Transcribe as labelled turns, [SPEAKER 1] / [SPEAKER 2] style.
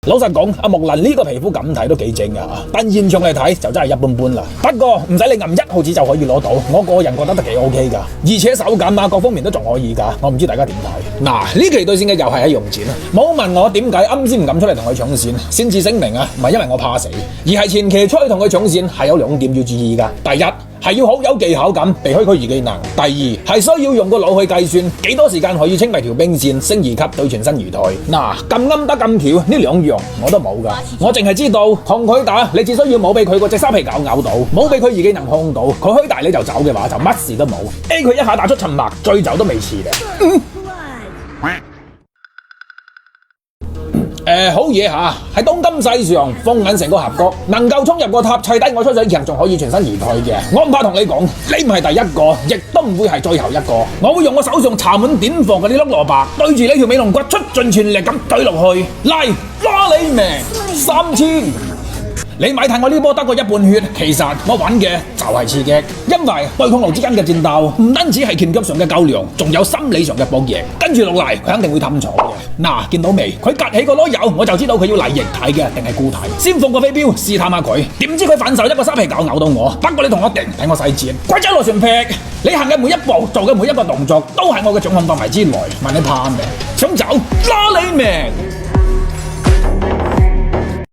[SPEAKER 1] 老實講，阿木蘭呢個皮膚咁睇都幾正噶，但現場嚟睇就真係一般般啦。不過唔使你撳1毫子就可以攞到，我個人覺得都幾 OK 噶，而且手感啊各方面都仲可以噶。我唔知大家點睇？嗱，呢期對線嘅又係喺用錢啦，冇問我點解啱先唔敢出嚟同佢搶線，先至聲明啊，唔係因為我怕死，而係前期出去同佢搶線係有2點要注意噶。第一，係要好有技巧咁避開佢二技能；第二，係需要用個腦去計算幾多時間可以清埋條兵線，升2級對全身而退。嗱，咁啱得咁巧，呢2樣我都冇噶，我淨係知道同佢打，你只需要冇俾佢嗰隻沙皮狗咬到，冇俾佢二技能控到，佢虛大你就走嘅話，就乜事都冇。A 佢一下打出沉默，追走都未遲嘅。好嘢吓，喺當今世上封緊成個峽谷，能夠衝入個塔砌低我出水牆，仲可以全身而退嘅。我唔怕同你講，你唔係第一個，亦都唔會係最後一個。我會用我手上搽滿碘伏嘅呢粒蘿蔔，對住你條尾龍骨出盡全力咁懟落去，嚟拉你命3000。你咪睇我呢波得個1半血，其實我揾嘅就係刺激，因為對抗路之間嘅戰鬥唔單止係拳腳上嘅較量，仲有心理上嘅博弈。跟住落嚟，佢肯定會氹錯嘅。嗱，見到未？佢趌起個籮柚，我就知道佢要嚟液體嘅定係固體。先放個飛鏢試探下佢，點知佢反手一個沙皮狗咬到我。不過你同我定睇我細節，鬼仔螺旋劈，你行嘅每一步，做嘅每一個動作，都係我嘅掌控範圍之內。問你怕咩？想走，拉你命！